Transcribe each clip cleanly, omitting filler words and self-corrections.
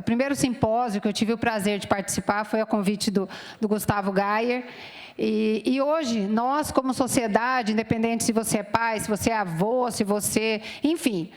primeiro simpósio que eu tive o prazer de participar foi a convite do Gustavo Gayer. E hoje, nós como sociedade, independente se você é pai, se você é avô, se você... Enfim,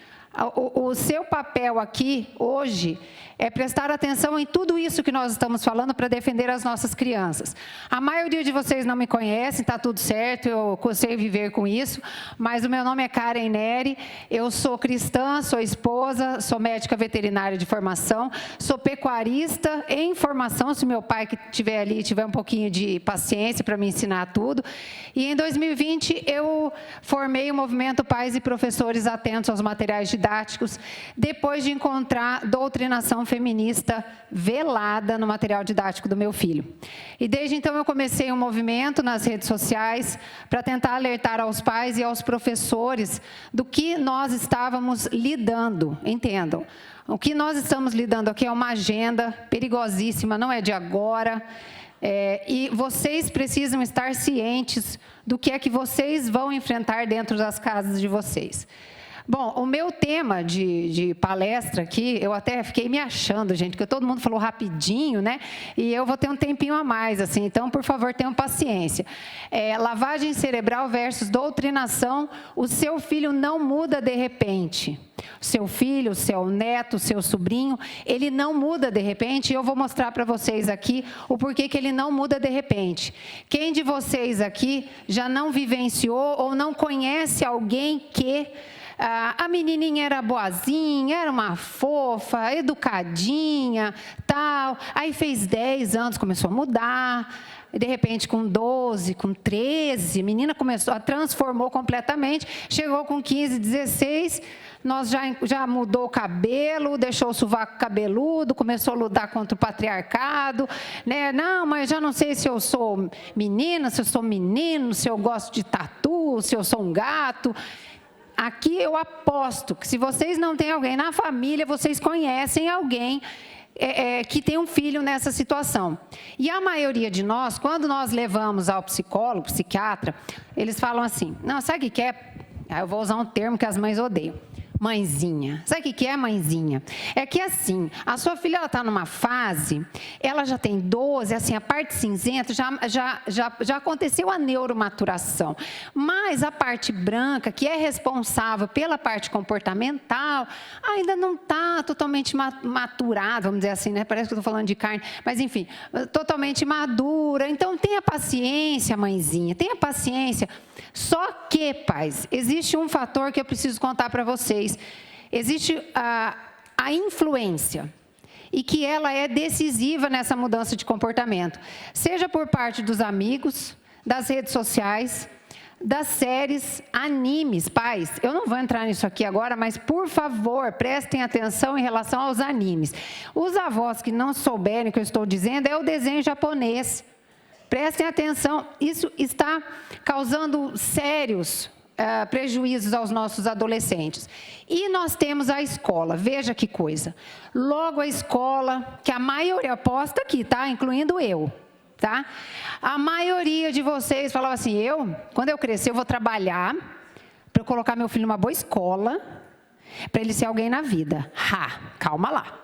o seu papel aqui, hoje, é prestar atenção em tudo isso que nós estamos falando para defender as nossas crianças. A maioria de vocês não me conhecem, está tudo certo, eu sei viver com isso, mas o meu nome é Karen Neri, eu sou cristã, sou esposa, sou médica veterinária de formação, sou pecuarista em formação, se meu pai que estiver ali tiver um pouquinho de paciência para me ensinar tudo. E em 2020 eu formei o movimento Pais e Professores Atentos aos Materiais Didáticos, depois de encontrar doutrinação feminista velada no material didático do meu filho. E desde então eu comecei um movimento nas redes sociais para tentar alertar aos pais e aos professores do que nós estávamos lidando, entendam. O que nós estamos lidando aqui é uma agenda perigosíssima, não é de agora, e vocês precisam estar cientes do que é que vocês vão enfrentar dentro das casas de vocês. Bom, o meu tema de palestra aqui, eu até fiquei me achando, gente, porque todo mundo falou rapidinho, né? E eu vou ter um tempinho a mais, assim, então, por favor, tenham paciência. Lavagem cerebral versus doutrinação, o seu filho não muda de repente. O seu filho, o seu neto, o seu sobrinho, ele não muda de repente, e eu vou mostrar para vocês aqui o porquê que ele não muda de repente. Quem de vocês aqui já não vivenciou ou não conhece alguém que... a menininha era boazinha, era uma fofa, educadinha, tal. Aí fez 10 anos, começou a mudar. E de repente, com 12, com 13, a menina transformou completamente. Chegou com 15, 16, nós já mudou o cabelo, deixou o sovaco cabeludo, começou a lutar contra o patriarcado, né? Não, mas já não sei se eu sou menina, se eu sou menino, se eu gosto de tatu, se eu sou um gato. Aqui eu aposto que se vocês não têm alguém na família, vocês conhecem alguém que tem um filho nessa situação. E a maioria de nós, quando nós levamos ao psicólogo, psiquiatra, eles falam assim, não, sabe o que é? Eu vou usar um termo que as mães odeiam. Mãezinha. Sabe o que é mãezinha? É que assim, a sua filha está numa fase, ela já tem 12, assim, a parte cinzenta já aconteceu a neuromaturação, mas a parte branca, que é responsável pela parte comportamental, ainda não está totalmente maturada, vamos dizer assim, né? Parece que eu estou falando de carne, mas enfim, totalmente madura. Então, tenha paciência, mãezinha, tenha paciência. Só que, pais, existe um fator que eu preciso contar para vocês. Existe a influência, e que ela é decisiva nessa mudança de comportamento, seja por parte dos amigos, das redes sociais, das séries, animes. Pais, eu não vou entrar nisso aqui agora, mas, por favor, prestem atenção em relação aos animes. Os avós que não souberem o que eu estou dizendo, é o desenho japonês. Prestem atenção, isso está causando sérios prejuízos aos nossos adolescentes. E nós temos a escola, veja que coisa. Logo a escola, que a maioria aposta aqui, tá? Incluindo eu, tá? A maioria de vocês falava assim, quando eu crescer, eu vou trabalhar para eu colocar meu filho numa boa escola, para ele ser alguém na vida. Calma lá.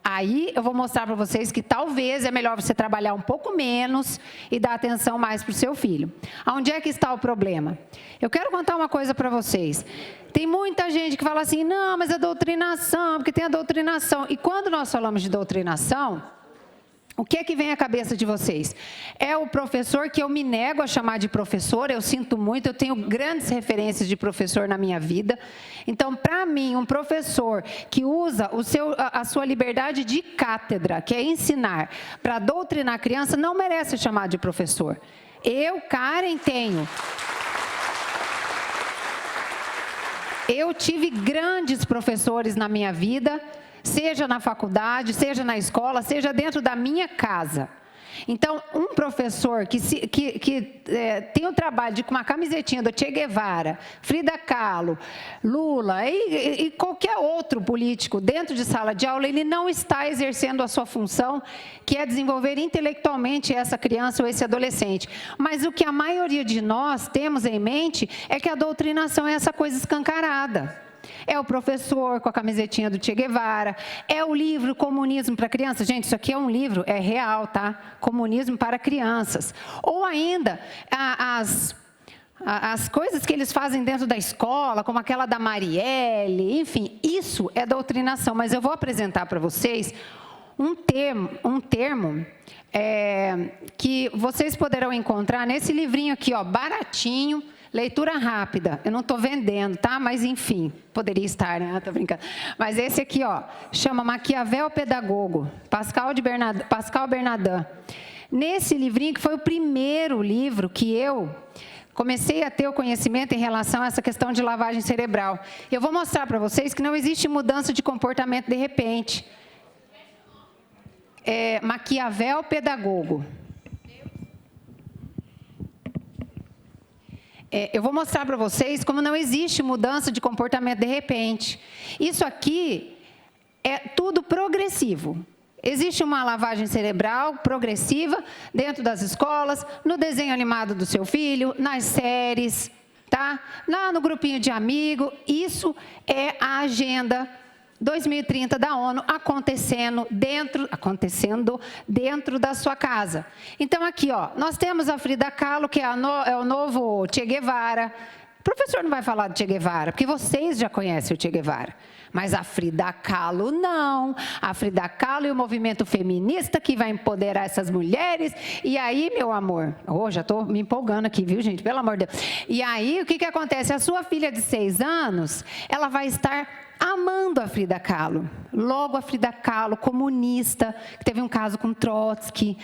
Aí eu vou mostrar para vocês que talvez é melhor você trabalhar um pouco menos e dar atenção mais para o seu filho. Onde é que está o problema? Eu quero contar uma coisa para vocês. Tem muita gente que fala assim, não, mas é doutrinação, porque tem a doutrinação. E quando nós falamos de doutrinação, o que é que vem à cabeça de vocês? É o professor que eu me nego a chamar de professor, eu sinto muito, eu tenho grandes referências de professor na minha vida. Então, para mim, um professor que usa a sua liberdade de cátedra, que é ensinar, para doutrinar a criança, não merece chamar de professor. Eu, Karen, tenho. Eu tive grandes professores na minha vida, seja na faculdade, seja na escola, seja dentro da minha casa. Então, um professor que tem o trabalho de com uma camisetinha do Che Guevara, Frida Kahlo, Lula e qualquer outro político dentro de sala de aula, ele não está exercendo a sua função, que é desenvolver intelectualmente essa criança ou esse adolescente. Mas o que a maioria de nós temos em mente é que a doutrinação é essa coisa escancarada. é o professor com a camisetinha do Che Guevara, é o livro Comunismo para Crianças. Gente, isso aqui é um livro, é real, tá? Comunismo para Crianças. Ou ainda, as coisas que eles fazem dentro da escola, como aquela da Marielle, enfim, isso é doutrinação. Mas eu vou apresentar para vocês um termo que vocês poderão encontrar nesse livrinho aqui, ó, baratinho, leitura rápida. Eu não estou vendendo, tá? Mas, enfim, poderia estar, né? Estou brincando. Mas esse aqui, ó, chama Maquiavel Pedagogo, Pascal Bernardin. Nesse livrinho, que foi o primeiro livro que eu comecei a ter o conhecimento em relação a essa questão de lavagem cerebral. Eu vou mostrar para vocês que não existe mudança de comportamento de repente. Maquiavel Pedagogo. Eu vou mostrar para vocês como não existe mudança de comportamento de repente. Isso aqui é tudo progressivo. Existe uma lavagem cerebral progressiva dentro das escolas, no desenho animado do seu filho, nas séries, tá? Lá no grupinho de amigo. Isso é a agenda 2030 da ONU acontecendo dentro da sua casa. Então, aqui, ó, nós temos a Frida Kahlo, que é o novo Che Guevara. O professor não vai falar do Che Guevara, porque vocês já conhecem o Che Guevara. Mas a Frida Kahlo não. A Frida Kahlo e o movimento feminista que vai empoderar essas mulheres. E aí, meu amor, já estou me empolgando aqui, viu, gente? Pelo amor de Deus. E aí, o que acontece? A sua filha de 6 anos, ela vai estar amando a Frida Kahlo. Logo a Frida Kahlo, comunista, que teve um caso com Trotsky.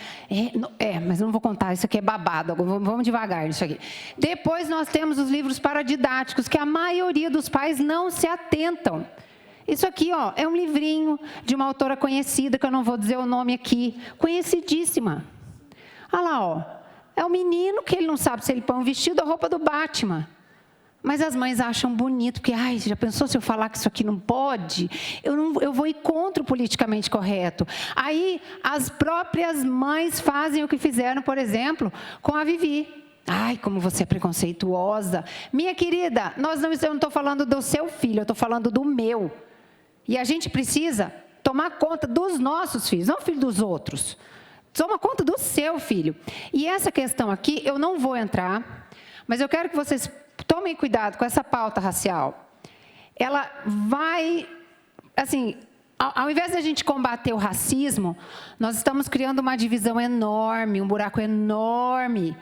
Mas eu não vou contar, isso aqui é babado, vamos devagar nisso aqui. Depois nós temos os livros paradidáticos, que a maioria dos pais não se atentam. Isso aqui, ó, é um livrinho de uma autora conhecida, que eu não vou dizer o nome aqui, conhecidíssima. Olha lá, ó, é o menino que ele não sabe se ele põe um vestido ou roupa do Batman. Mas as mães acham bonito, porque, já pensou se eu falar que isso aqui não pode? Eu vou ir contra o politicamente correto. Aí, as próprias mães fazem o que fizeram, por exemplo, com a Vivi. Como você é preconceituosa. Minha querida, eu não estou falando do seu filho, eu estou falando do meu. E a gente precisa tomar conta dos nossos filhos, não filho dos outros. Toma conta do seu filho. E essa questão aqui, eu não vou entrar, mas eu quero que vocês tomem cuidado com essa pauta racial. Ela vai, assim, ao invés de a gente combater o racismo, nós estamos criando uma divisão enorme, um buraco enorme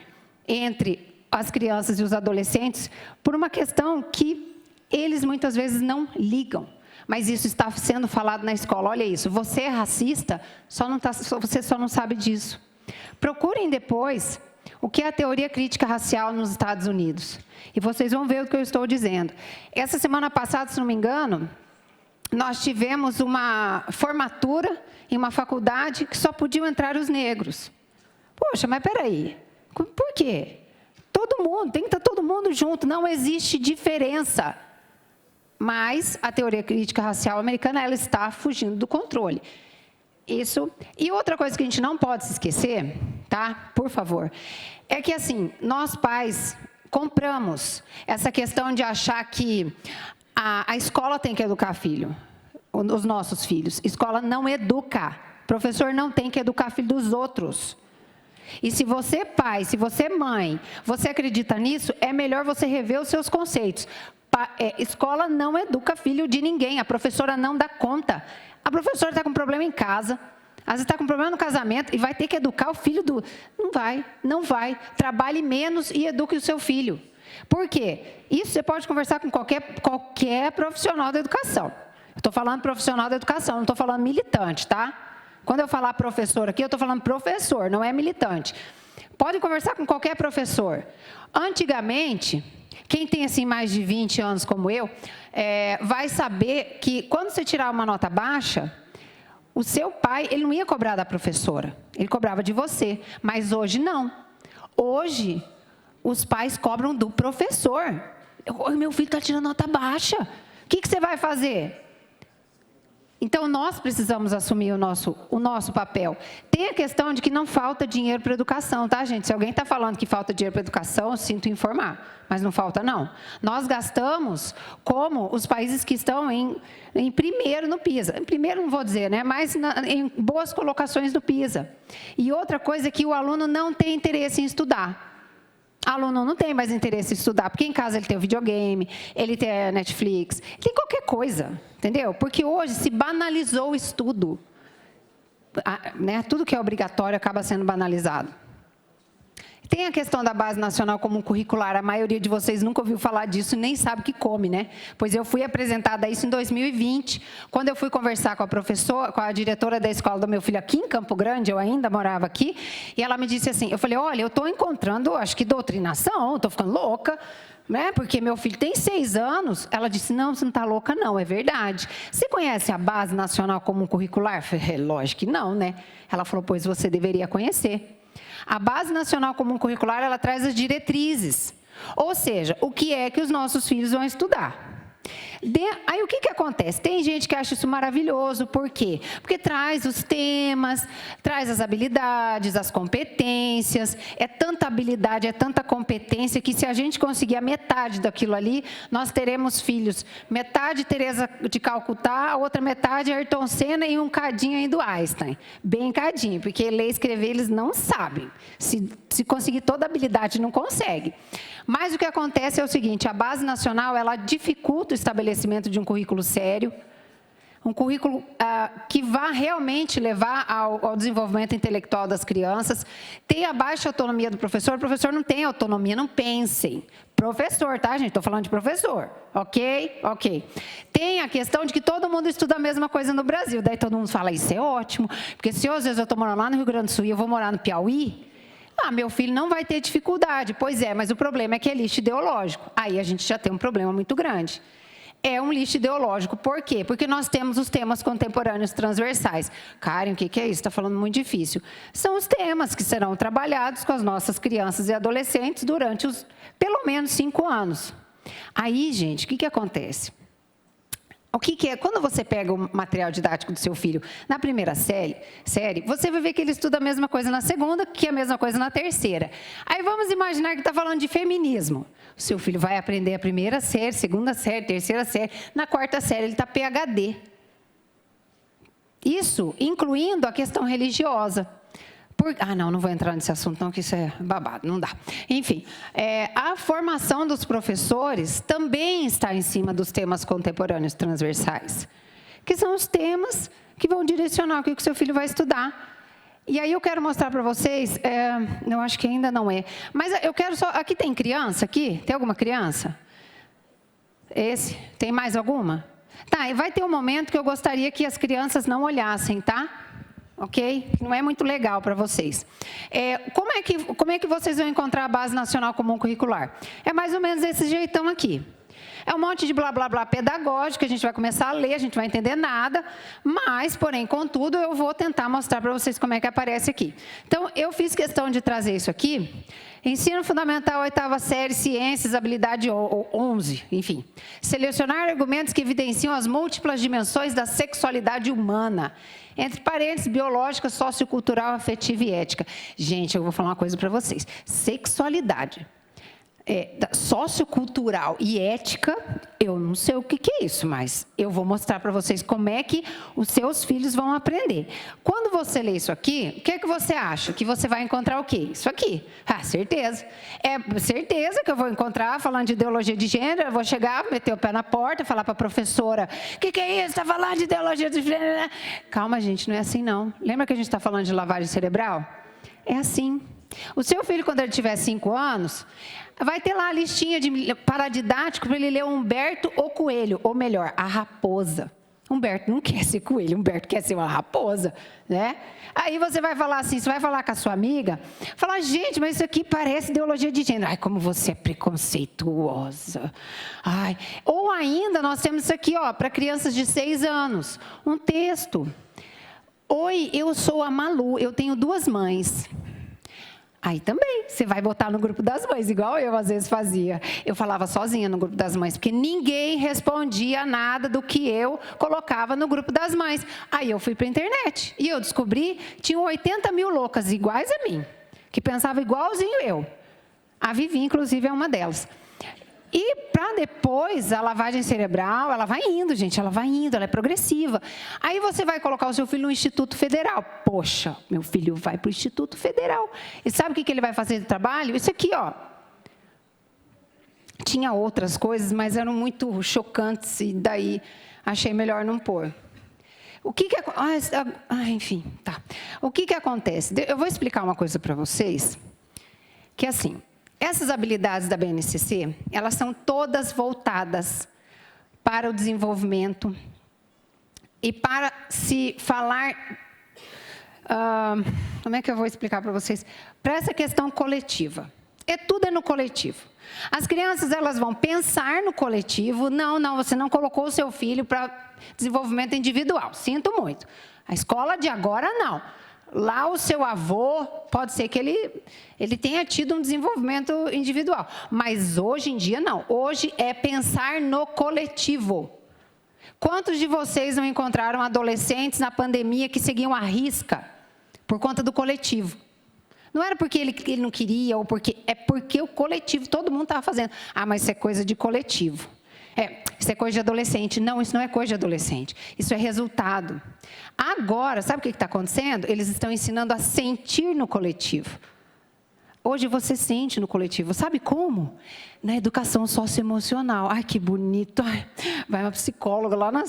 entre as crianças e os adolescentes por uma questão que eles muitas vezes não ligam. Mas isso está sendo falado na escola. Olha isso, você é racista, você só não sabe disso. Procurem depois o que é a teoria crítica racial nos Estados Unidos. E vocês vão ver o que eu estou dizendo. Essa semana passada, se não me engano, nós tivemos uma formatura em uma faculdade que só podiam entrar os negros. Poxa, mas peraí, por quê? Todo mundo, tem que estar todo mundo junto, não existe diferença. Mas a teoria crítica racial americana, ela está fugindo do controle. Isso. E outra coisa que a gente não pode se esquecer, tá? Por favor, é que assim, nós pais compramos essa questão de achar que a escola tem que educar filho, os nossos filhos. Escola não educa. Professor não tem que educar filho dos outros. E se você pai, se você mãe, você acredita nisso, é melhor você rever os seus conceitos. Escola não educa filho de ninguém, a professora não dá conta. A professora está com problema em casa, às vezes está com problema no casamento e vai ter que educar o filho do... Não vai. Trabalhe menos e eduque o seu filho. Por quê? Isso você pode conversar com qualquer profissional da educação. Eu estou falando profissional da educação, não estou falando militante, tá? Quando eu falar professor aqui, eu estou falando professor, não é militante. Pode conversar com qualquer professor. Antigamente, quem tem assim mais de 20 anos como eu, vai saber que quando você tirar uma nota baixa, o seu pai, ele não ia cobrar da professora, ele cobrava de você, mas hoje não. Hoje, os pais cobram do professor. Meu filho está tirando nota baixa, o que você vai fazer? Então, nós precisamos assumir o nosso papel. Tem a questão de que não falta dinheiro para educação, tá, gente? Se alguém está falando que falta dinheiro para educação, eu sinto informar, mas não falta, não. Nós gastamos como os países que estão em primeiro no PISA. Em primeiro, não vou dizer, né? Mas em boas colocações do PISA. E outra coisa é que o aluno não tem interesse em estudar. O aluno não tem mais interesse em estudar, porque em casa ele tem o videogame, ele tem a Netflix, tem qualquer coisa, entendeu? Porque hoje se banalizou o estudo, né? Tudo que é obrigatório acaba sendo banalizado. Tem a questão da Base Nacional Comum Curricular, a maioria de vocês nunca ouviu falar disso e nem sabe o que come, né? Pois eu fui apresentada a isso em 2020, quando eu fui conversar com a professora, com a diretora da escola do meu filho aqui em Campo Grande, eu ainda morava aqui, e ela me disse assim, eu falei, olha, eu estou encontrando, acho que doutrinação, estou ficando louca, né? Porque meu filho tem 6 anos. Ela disse, não, você não está louca, não, é verdade. Você conhece a Base Nacional Comum Curricular? Eu falei, lógico que não, né? Ela falou, pois você deveria conhecer. A Base Nacional Comum Curricular, ela traz as diretrizes, ou seja, o que é que os nossos filhos vão estudar. Aí o que acontece? Tem gente que acha isso maravilhoso, por quê? Porque traz os temas, traz as habilidades, as competências, é tanta habilidade, é tanta competência, que se a gente conseguir a metade daquilo ali, nós teremos filhos, metade Teresa de Calcutá, a outra metade Ayrton Senna e um cadinho aí do Einstein, bem cadinho, porque ler e escrever eles não sabem, se conseguir toda a habilidade não consegue. Mas o que acontece é o seguinte, a Base Nacional, ela dificulta o estabelecimento de um currículo sério, um currículo que vá realmente levar ao desenvolvimento intelectual das crianças, tem a baixa autonomia do professor, o professor não tem autonomia, não pensem. Professor, tá, gente? Estou falando de professor, ok? Ok. Tem a questão de que todo mundo estuda a mesma coisa no Brasil, daí todo mundo fala, isso é ótimo, porque se às vezes eu estou morando lá no Rio Grande do Sul e eu vou morar no Piauí, meu filho não vai ter dificuldade. Pois é, mas o problema é que é lixo ideológico. Aí a gente já tem um problema muito grande. É um lixo ideológico. Por quê? Porque nós temos os temas contemporâneos transversais. Karen, o que é isso? Está falando muito difícil. São os temas que serão trabalhados com as nossas crianças e adolescentes durante os, pelo menos, 5 anos. Aí, gente, o que acontece? O que é? Quando você pega o material didático do seu filho na primeira série, você vai ver que ele estuda a mesma coisa na segunda, que é a mesma coisa na terceira. Aí vamos imaginar que está falando de feminismo. O seu filho vai aprender a primeira série, segunda série, terceira série. Na quarta série ele está PhD. Isso incluindo a questão religiosa. Não vou entrar nesse assunto não, que isso é babado, não dá. Enfim, a formação dos professores também está em cima dos temas contemporâneos transversais, que são os temas que vão direcionar o que o seu filho vai estudar. E aí eu quero mostrar para vocês, eu acho que ainda não é, mas eu quero só, aqui tem criança aqui? Tem alguma criança? Esse? Tem mais alguma? Tá, e vai ter um momento que eu gostaria que as crianças não olhassem, tá? Ok? Não é muito legal para vocês. Como é que vocês vão encontrar a Base Nacional Comum Curricular? É mais ou menos desse jeitão aqui. É um monte de blá, blá, blá pedagógico, a gente vai começar a ler, a gente não vai entender nada, mas, porém, contudo, eu vou tentar mostrar para vocês como é que aparece aqui. Então, eu fiz questão de trazer isso aqui. Ensino Fundamental, 8ª série, Ciências, habilidade 11, enfim. Selecionar argumentos que evidenciam as múltiplas dimensões da sexualidade humana, entre parênteses, biológica, sociocultural, afetiva e ética. Gente, eu vou falar uma coisa para vocês. Sexualidade, sociocultural e ética, eu não sei o que é isso, mas eu vou mostrar para vocês como é que os seus filhos vão aprender. Quando você lê isso aqui, o que é que você acha? Que você vai encontrar o quê? Isso aqui. Certeza. É certeza que eu vou encontrar, falando de ideologia de gênero, eu vou chegar, meter o pé na porta, falar para a professora, o que é isso? Está falando de ideologia de gênero? Calma, gente, não é assim não. Lembra que a gente está falando de lavagem cerebral? É assim. O seu filho, quando ele tiver 5 anos, vai ter lá a listinha de paradidático para ele ler Humberto ou Coelho, ou melhor, a raposa. Humberto não quer ser coelho, Humberto quer ser uma raposa, né? Aí você vai falar assim, você vai falar com a sua amiga, falar, gente, mas isso aqui parece ideologia de gênero. Ai, como você é preconceituosa. Ai. Ou ainda, nós temos isso aqui, ó, para crianças de 6 anos, um texto. Oi, eu sou a Malu, eu tenho 2 mães. Aí também, você vai botar no grupo das mães, igual eu às vezes fazia. Eu falava sozinha no grupo das mães, porque ninguém respondia nada do que eu colocava no grupo das mães. Aí eu fui para a internet e eu descobri, tinham 80 mil loucas iguais a mim, que pensavam igualzinho eu. A Vivi, inclusive, é uma delas. E para depois, a lavagem cerebral, ela vai indo, gente, ela vai indo, ela é progressiva. Aí você vai colocar o seu filho no Instituto Federal. Poxa, meu filho vai para o Instituto Federal. E sabe o que ele vai fazer de trabalho? Isso aqui, ó. Tinha outras coisas, mas eram muito chocantes e daí achei melhor não pôr. O que enfim, tá. O que acontece? Eu vou explicar uma coisa para vocês, que assim... Essas habilidades da BNCC, elas são todas voltadas para o desenvolvimento e para se falar, como é que eu vou explicar para vocês? Para essa questão coletiva. Tudo é no coletivo. As crianças, elas vão pensar no coletivo. Não, você não colocou o seu filho para desenvolvimento individual. Sinto muito. A escola de agora, não. Lá o seu avô, pode ser que ele tenha tido um desenvolvimento individual. Mas hoje em dia, não. Hoje é pensar no coletivo. Quantos de vocês não encontraram adolescentes na pandemia que seguiam à risca por conta do coletivo? Não era porque ele não queria, ou é porque o coletivo, todo mundo estava fazendo. Mas isso é coisa de coletivo. Isso é coisa de adolescente. Não, isso não é coisa de adolescente. Isso é resultado. Agora, sabe o que está acontecendo? Eles estão ensinando a sentir no coletivo. Hoje você sente no coletivo. Sabe como? Na educação socioemocional. Ai, que bonito. Ai, vai uma psicóloga lá na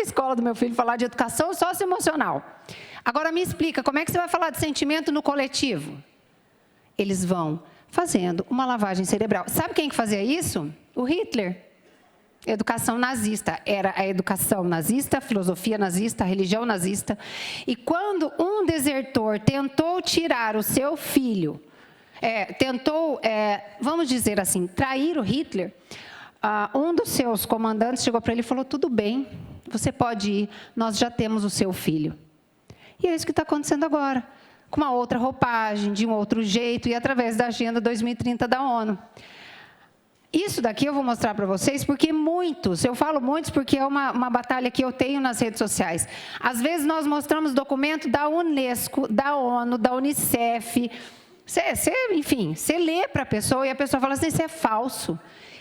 escola do meu filho falar de educação socioemocional. Agora me explica, como é que você vai falar de sentimento no coletivo? Eles vão fazendo uma lavagem cerebral. Sabe quem que fazia isso? O Hitler. Educação nazista, era a educação nazista, a filosofia nazista, a religião nazista. E quando um desertor tentou tirar o seu filho, vamos dizer assim, trair o Hitler, um dos seus comandantes chegou para ele e falou, tudo bem, você pode ir, nós já temos o seu filho. E é isso que está acontecendo agora, com uma outra roupagem, de um outro jeito, e através da Agenda 2030 da ONU. Isso daqui eu vou mostrar para vocês, porque muitos, eu falo muitos porque é uma batalha que eu tenho nas redes sociais. Às vezes nós mostramos documento da Unesco, da ONU, da Unicef. Enfim, você lê para a pessoa e a pessoa fala assim, isso é falso.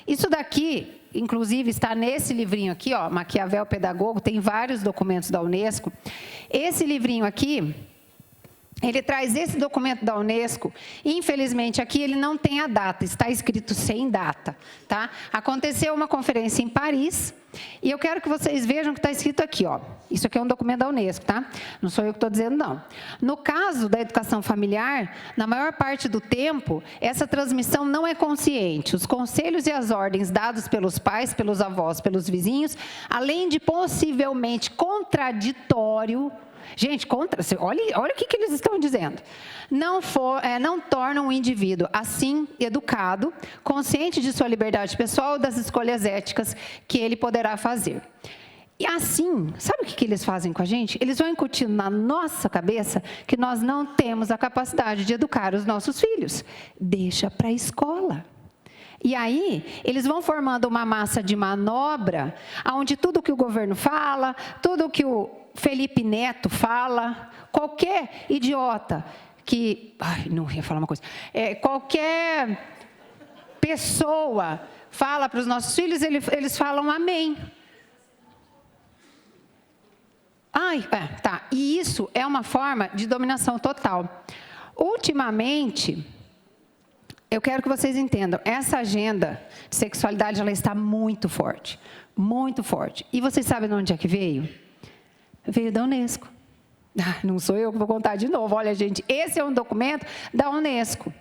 Isso daqui, inclusive, está nesse livrinho aqui, ó, Maquiavel Pedagogo, tem vários documentos da Unesco. Esse livrinho aqui... Ele traz esse documento da Unesco, infelizmente aqui ele não tem a data, está escrito sem data, tá? Aconteceu uma conferência em Paris, e eu quero que vocês vejam que está escrito aqui, ó. Isso aqui é um documento da Unesco, tá? Não sou eu que estou dizendo, não. No caso da educação familiar, na maior parte do tempo, essa transmissão não é consciente. Os conselhos e as ordens dados pelos pais, pelos avós, pelos vizinhos, além de possivelmente contraditório. Gente, olha o que eles estão dizendo. Não tornam o indivíduo, assim, educado, consciente de sua liberdade pessoal e das escolhas éticas que ele poderá fazer. E assim, sabe o que eles fazem com a gente? Eles vão incutindo na nossa cabeça que nós não temos a capacidade de educar os nossos filhos. Deixa para a escola. E aí, eles vão formando uma massa de manobra, onde tudo que o governo fala, tudo que o Felipe Neto fala, qualquer idiota que... não ia falar uma coisa. Qualquer pessoa fala para os nossos filhos, eles falam amém. Tá. E isso é uma forma de dominação total. Ultimamente... Eu quero que vocês entendam, essa agenda de sexualidade, ela está muito forte, muito forte. E vocês sabem de onde é que veio? Veio da Unesco. Não sou eu que vou contar de novo. Olha, gente, esse é um documento da Unesco.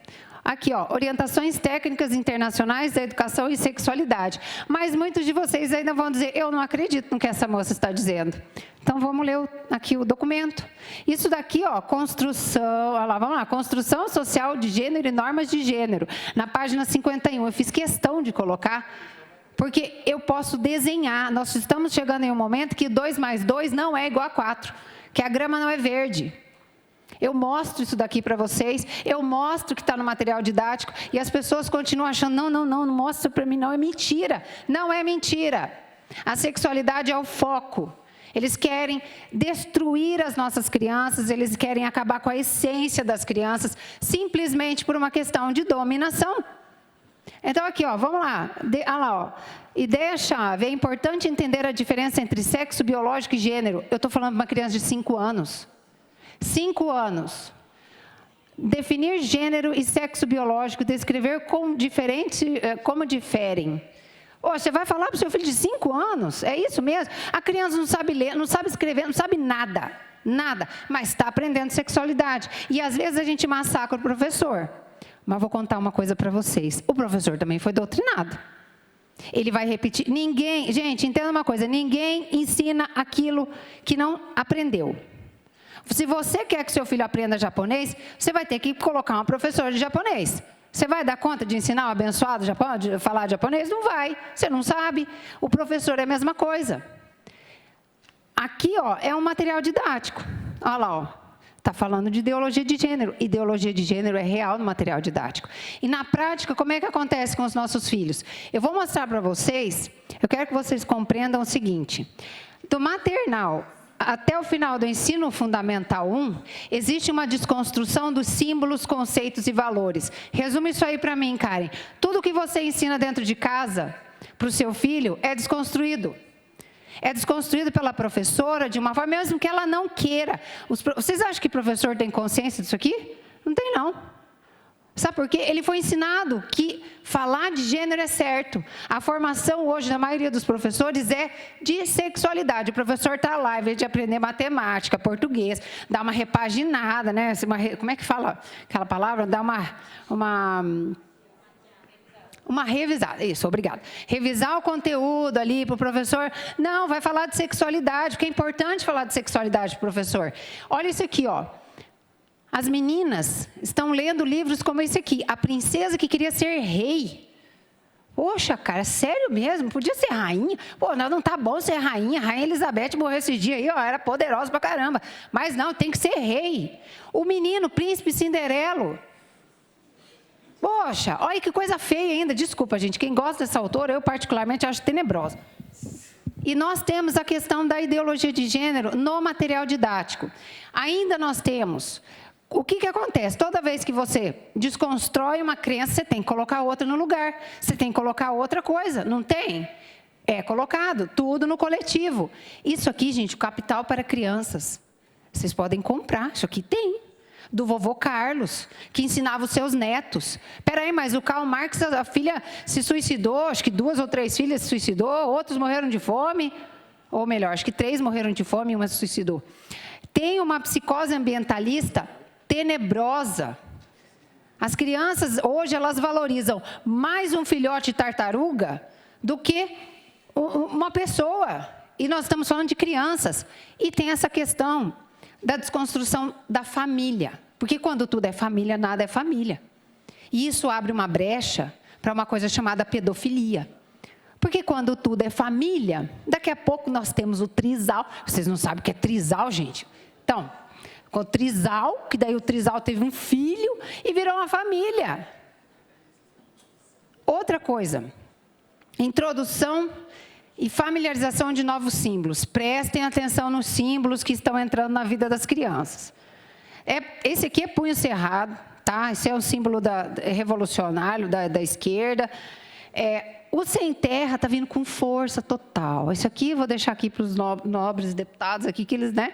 Aqui, ó, Orientações Técnicas Internacionais da Educação e Sexualidade. Mas muitos de vocês ainda vão dizer, eu não acredito no que essa moça está dizendo. Então, vamos ler aqui o documento. Isso daqui, ó, construção, olha lá, vamos lá, construção social de gênero e normas de gênero. Na página 51, eu fiz questão de colocar, porque eu posso desenhar. Nós estamos chegando em um momento que 2 mais 2 não é igual a 4, que a grama não é verde. Eu mostro isso daqui para vocês, eu mostro que está no material didático e as pessoas continuam achando, não mostra para mim, não, é mentira. Não é mentira. A sexualidade é o foco. Eles querem destruir as nossas crianças, eles querem acabar com a essência das crianças, simplesmente por uma questão de dominação. Então aqui, ó, vamos lá, olha lá, ó. Ideia-chave, é importante entender a diferença entre sexo biológico e gênero. Eu estou falando para uma criança de 5 anos. 5 anos. Definir gênero e sexo biológico, descrever como diferem. Você vai falar para o seu filho de 5 anos? É isso mesmo? A criança não sabe ler, não sabe escrever, não sabe nada. Nada. Mas está aprendendo sexualidade. E às vezes a gente massacra o professor. Mas vou contar uma coisa para vocês. O professor também foi doutrinado. Ele vai repetir. Gente, entenda uma coisa. Ninguém ensina aquilo que não aprendeu. Se você quer que seu filho aprenda japonês, você vai ter que colocar uma professora de japonês. Você vai dar conta de ensinar o abençoado de falar japonês? Não vai, você não sabe. O professor é a mesma coisa. Aqui, ó, é um material didático. Olha lá, ó. Está falando de ideologia de gênero. Ideologia de gênero é real no material didático. E na prática, como é que acontece com os nossos filhos? Eu vou mostrar para vocês, eu quero que vocês compreendam o seguinte. Do maternal até o final do ensino fundamental 1, existe uma desconstrução dos símbolos, conceitos e valores. Resume isso aí para mim, Karen. Tudo que você ensina dentro de casa para o seu filho é desconstruído. É desconstruído pela professora de uma forma, mesmo que ela não queira. Vocês acham que o professor tem consciência disso aqui? Não tem, não. Sabe por quê? Ele foi ensinado que falar de gênero é certo. A formação hoje, na maioria dos professores, é de sexualidade. O professor está lá, em vez de aprender matemática, português, dá uma repaginada, né? Como é que fala aquela palavra? Dá uma revisada. Isso, obrigada. Revisar o conteúdo ali para o professor. Não, vai falar de sexualidade, porque é importante falar de sexualidade para o professor. Olha isso aqui, ó. As meninas estão lendo livros como esse aqui, A Princesa que Queria Ser Rei. Poxa, cara, sério mesmo? Podia ser rainha? Pô, não tá bom ser rainha. Rainha Elizabeth morreu esse dia aí, ó, era poderosa pra caramba. Mas não, tem que ser rei. O menino, Príncipe Cinderelo. Poxa, olha que coisa feia ainda. Desculpa, gente, quem gosta dessa autora, eu particularmente acho tenebrosa. E nós temos a questão da ideologia de gênero no material didático. Ainda nós temos... O que acontece? Toda vez que você desconstrói uma crença, você tem que colocar outra no lugar. Você tem que colocar outra coisa, não tem? É colocado, tudo no coletivo. Isso aqui, gente, o Capital para Crianças. Vocês podem comprar, isso aqui tem. Do vovô Carlos, que ensinava os seus netos. Peraí, mas o Karl Marx, a filha se suicidou, acho que 2 ou 3 filhas se suicidou, outros morreram de fome. Ou melhor, acho que 3 morreram de fome e uma se suicidou. Tem uma psicose ambientalista tenebrosa. As crianças, hoje, elas valorizam mais um filhote de tartaruga do que uma pessoa. E nós estamos falando de crianças. E tem essa questão da desconstrução da família. Porque quando tudo é família, nada é família. E isso abre uma brecha para uma coisa chamada pedofilia. Porque quando tudo é família, daqui a pouco nós temos o trisal. Vocês não sabem o que é trisal, gente? Então... com o trisal, que daí o trisal teve um filho e virou uma família. Outra coisa, introdução e familiarização de novos símbolos. Prestem atenção nos símbolos que estão entrando na vida das crianças. Esse aqui é punho cerrado, tá? Esse é o símbolo revolucionário da esquerda. O sem terra está vindo com força total. Isso aqui, vou deixar aqui para os nobres deputados aqui, que eles, né?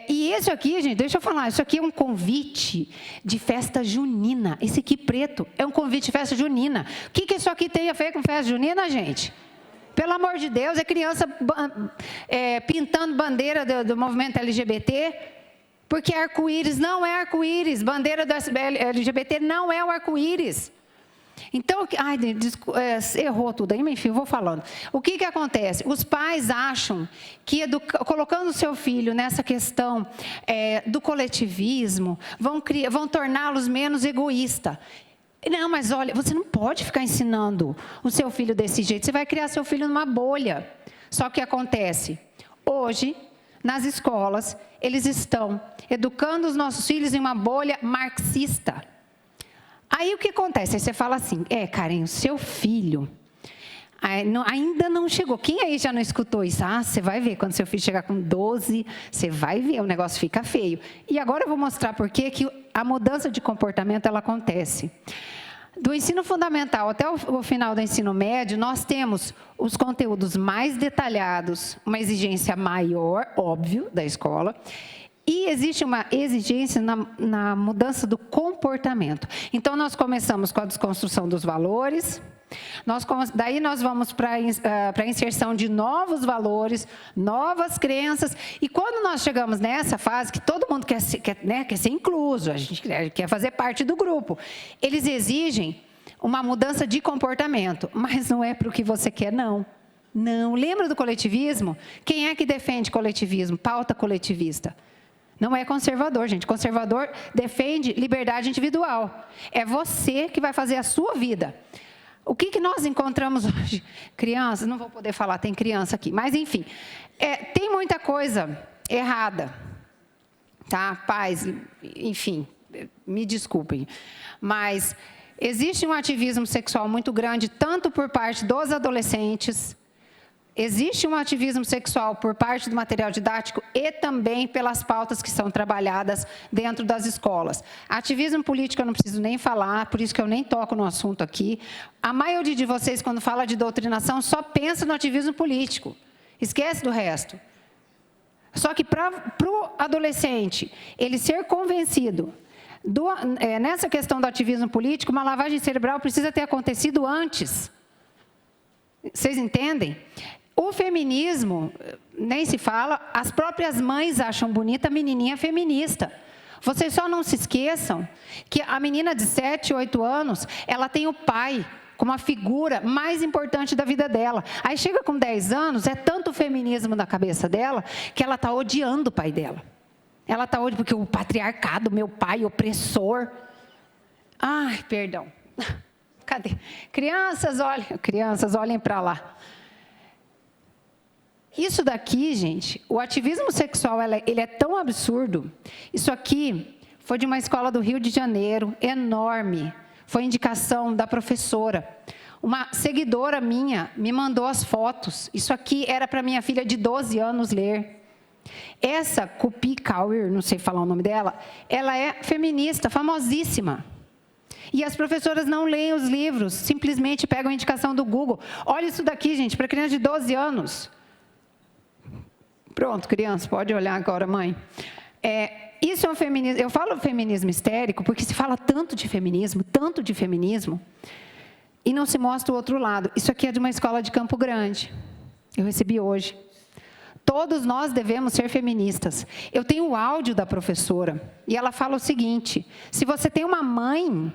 E esse aqui, gente, deixa eu falar, isso aqui é um convite de festa junina. Esse aqui preto é um convite de festa junina. O que isso aqui tem a ver com festa junina, gente? Pelo amor de Deus, é criança pintando bandeira do movimento LGBT, porque arco-íris não é arco-íris, bandeira do LGBT não é o arco-íris. Então, errou tudo aí, enfim, eu vou falando. O que acontece? Os pais acham que colocando o seu filho nessa questão do coletivismo, vão torná-los menos egoístas. Não, mas olha, você não pode ficar ensinando o seu filho desse jeito, você vai criar seu filho numa bolha. Só que acontece, hoje, nas escolas, eles estão educando os nossos filhos em uma bolha marxista. Aí o que acontece? Aí você fala assim, Karen, o seu filho ainda não chegou. Quem aí já não escutou isso? Você vai ver, quando seu filho chegar com 12, você vai ver, o negócio fica feio. E agora eu vou mostrar por que a mudança de comportamento ela acontece. Do ensino fundamental até o final do ensino médio, nós temos os conteúdos mais detalhados, uma exigência maior, óbvio, da escola, e existe uma exigência na mudança do comportamento. Então, nós começamos com a desconstrução dos valores, daí nós vamos para a inserção de novos valores, novas crenças, e quando nós chegamos nessa fase, que todo mundo quer ser incluso, a gente quer fazer parte do grupo, eles exigem uma mudança de comportamento, mas não é para o que você quer, não. Não, lembra do coletivismo? Quem é que defende coletivismo, pauta coletivista? Não é conservador, gente. Conservador defende liberdade individual. É você que vai fazer a sua vida. O que nós encontramos hoje? Crianças, não vou poder falar, tem criança aqui. Mas, enfim, tem muita coisa errada. Tá? Pais, enfim, me desculpem. Mas existe um ativismo sexual muito grande, tanto por parte dos adolescentes. Existe um ativismo sexual por parte do material didático e também pelas pautas que são trabalhadas dentro das escolas. Ativismo político eu não preciso nem falar, por isso que eu nem toco no assunto aqui. A maioria de vocês, quando fala de doutrinação, só pensa no ativismo político. Esquece do resto. Só que para o adolescente, ele ser convencido nessa questão do ativismo político, uma lavagem cerebral precisa ter acontecido antes. Vocês entendem? O feminismo, nem se fala, as próprias mães acham bonita a menininha feminista. Vocês só não se esqueçam que a menina de 7, 8 anos, ela tem o pai como a figura mais importante da vida dela. Aí chega com 10 anos, é tanto feminismo na cabeça dela, que ela está odiando o pai dela. Ela está odiando porque o patriarcado, meu pai, opressor. Ai, perdão. Cadê? Crianças, olhem para lá. Isso daqui, gente, o ativismo sexual, ele é tão absurdo. Isso aqui foi de uma escola do Rio de Janeiro, enorme. Foi indicação da professora. Uma seguidora minha me mandou as fotos. Isso aqui era para minha filha de 12 anos ler. Essa Cupi Kauer, não sei falar o nome dela, ela é feminista, famosíssima. E as professoras não leem os livros, simplesmente pegam a indicação do Google. Olha isso daqui, gente, para criança de 12 anos. Pronto, criança, pode olhar agora, mãe. Isso é um feminismo. Eu falo feminismo histérico porque se fala tanto de feminismo, e não se mostra o outro lado. Isso aqui é de uma escola de Campo Grande. Eu recebi hoje. Todos nós devemos ser feministas. Eu tenho o áudio da professora, e ela fala o seguinte: se você tem uma mãe,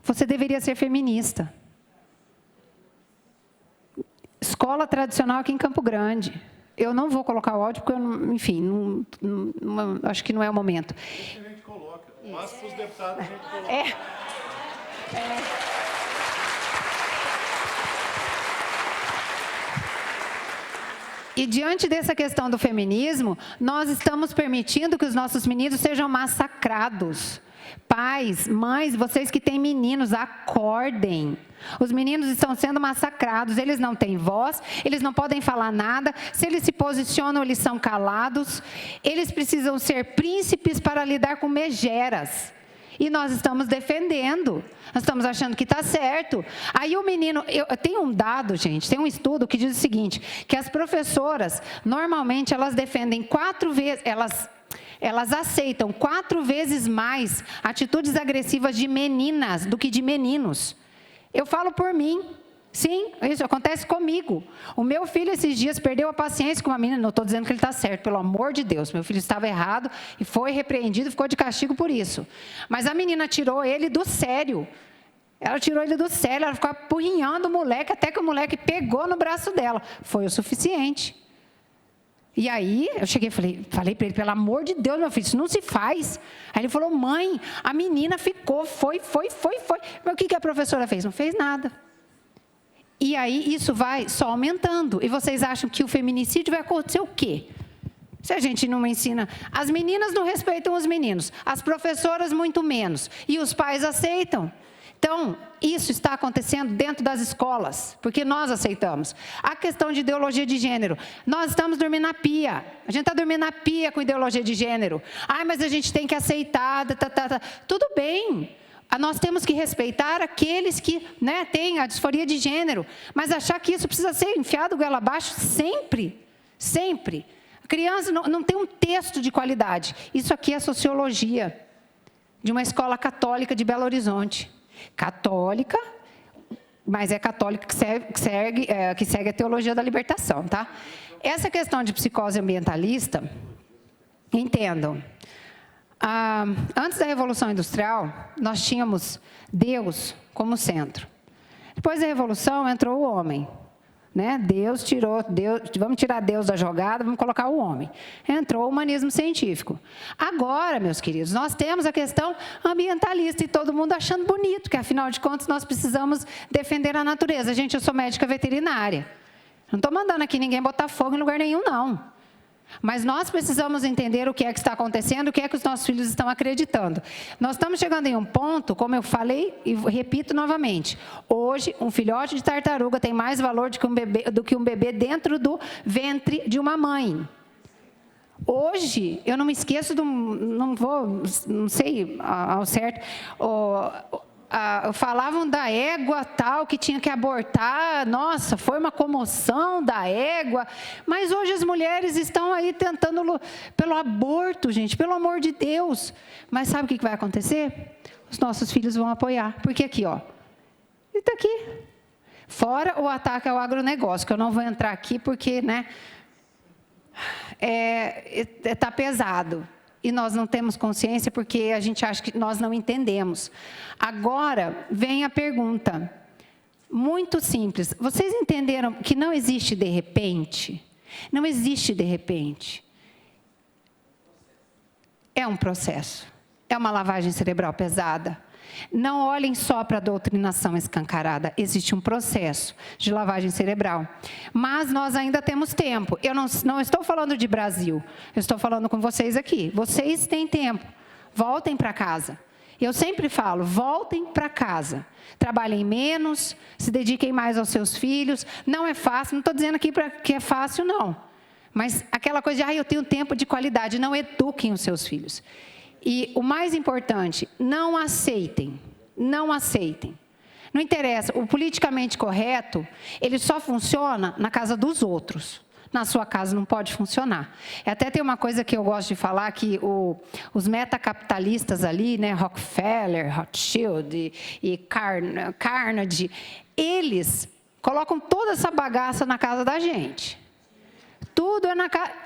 você deveria ser feminista. Escola tradicional aqui em Campo Grande. Eu não vou colocar o áudio, porque, enfim, acho que não é o momento. Isso a gente coloca. Mas para os deputados a gente coloca. E diante dessa questão do feminismo, nós estamos permitindo que os nossos meninos sejam massacrados. Pais, mães, vocês que têm meninos, acordem. Os meninos estão sendo massacrados, eles não têm voz, eles não podem falar nada, se eles se posicionam, eles são calados, eles precisam ser príncipes para lidar com megeras. E nós estamos defendendo, nós estamos achando que está certo. Aí o menino, tem um dado, gente, tem um estudo que diz o seguinte, que as professoras, normalmente, elas defendem 4 vezes, elas aceitam 4 vezes mais atitudes agressivas de meninas do que de meninos. Eu falo por mim. Sim, isso acontece comigo. O meu filho, esses dias, perdeu a paciência com uma menina. Não estou dizendo que ele está certo, pelo amor de Deus. Meu filho estava errado e foi repreendido, ficou de castigo por isso. Mas a menina tirou ele do sério. Ela tirou ele do sério, ela ficou apurrinhando o moleque, até que o moleque pegou no braço dela. Foi o suficiente. E aí, eu cheguei e falei para ele, pelo amor de Deus, meu filho, isso não se faz. Aí ele falou, mãe, a menina ficou, foi. Mas o que a professora fez? Não fez nada. E aí, isso vai só aumentando. E vocês acham que o feminicídio vai acontecer o quê? Se a gente não ensina, as meninas não respeitam os meninos, as professoras muito menos, e os pais aceitam. Então, isso está acontecendo dentro das escolas, porque nós aceitamos. A questão de ideologia de gênero, nós estamos dormindo na pia. A gente está dormindo na pia com ideologia de gênero. Ai, mas a gente tem que aceitar, Tudo bem. Nós temos que respeitar aqueles que, né, têm a disforia de gênero, mas achar que isso precisa ser enfiado goela abaixo sempre, sempre. A criança não tem um texto de qualidade. Isso aqui é sociologia, de uma escola católica de Belo Horizonte. Católica, mas é católica que segue a teologia da libertação, tá? Essa questão de psicose ambientalista, entendam, antes da Revolução Industrial, nós tínhamos Deus como centro. Depois da Revolução, entrou o homem. Né? Deus, vamos tirar Deus da jogada, vamos colocar o homem. Entrou o humanismo científico. Agora, meus queridos, nós temos a questão ambientalista e todo mundo achando bonito, que afinal de contas nós precisamos defender a natureza. Gente, eu sou médica veterinária. Não estou mandando aqui ninguém botar fogo em lugar nenhum, não. Mas nós precisamos entender o que é que está acontecendo, o que é que os nossos filhos estão acreditando. Nós estamos chegando em um ponto, como eu falei e repito novamente, hoje um filhote de tartaruga tem mais valor do que um bebê dentro do ventre de uma mãe. Hoje, eu não me esqueço, não sei ao certo, falavam da égua tal, que tinha que abortar, nossa, foi uma comoção da égua, mas hoje as mulheres estão aí tentando pelo aborto, gente, pelo amor de Deus. Mas sabe o que vai acontecer? Os nossos filhos vão apoiar, porque aqui, ó, está aqui. Fora o ataque ao agronegócio, que eu não vou entrar aqui porque, né, tá pesado. E nós não temos consciência porque a gente acha que nós não entendemos. Agora, vem a pergunta, muito simples. Vocês entenderam que não existe de repente? Não existe de repente. É um processo. É uma lavagem cerebral pesada. Não olhem só para a doutrinação escancarada, existe um processo de lavagem cerebral. Mas nós ainda temos tempo. Eu não estou falando de Brasil, eu estou falando com vocês aqui. Vocês têm tempo, voltem para casa. Eu sempre falo, voltem para casa. Trabalhem menos, se dediquem mais aos seus filhos. Não é fácil, não estou dizendo aqui que é fácil, não. Mas aquela coisa de, eu tenho tempo de qualidade, não eduquem os seus filhos. E o mais importante, não aceitem, não aceitem. Não interessa, o politicamente correto, ele só funciona na casa dos outros. Na sua casa não pode funcionar. Até tem uma coisa que eu gosto de falar, que os metacapitalistas ali, né, Rockefeller, Rothschild e Carnegie, eles colocam toda essa bagaça na casa da gente. Tudo é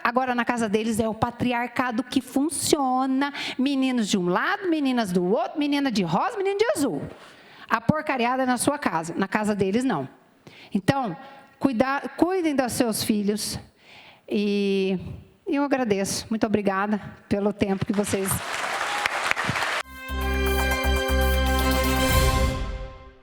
agora na casa deles é o patriarcado que funciona. Meninos de um lado, meninas do outro, menina de rosa, menino de azul. A porcariada é na sua casa, na casa deles não. Então, cuidem dos seus filhos. E eu agradeço. Muito obrigada pelo tempo que vocês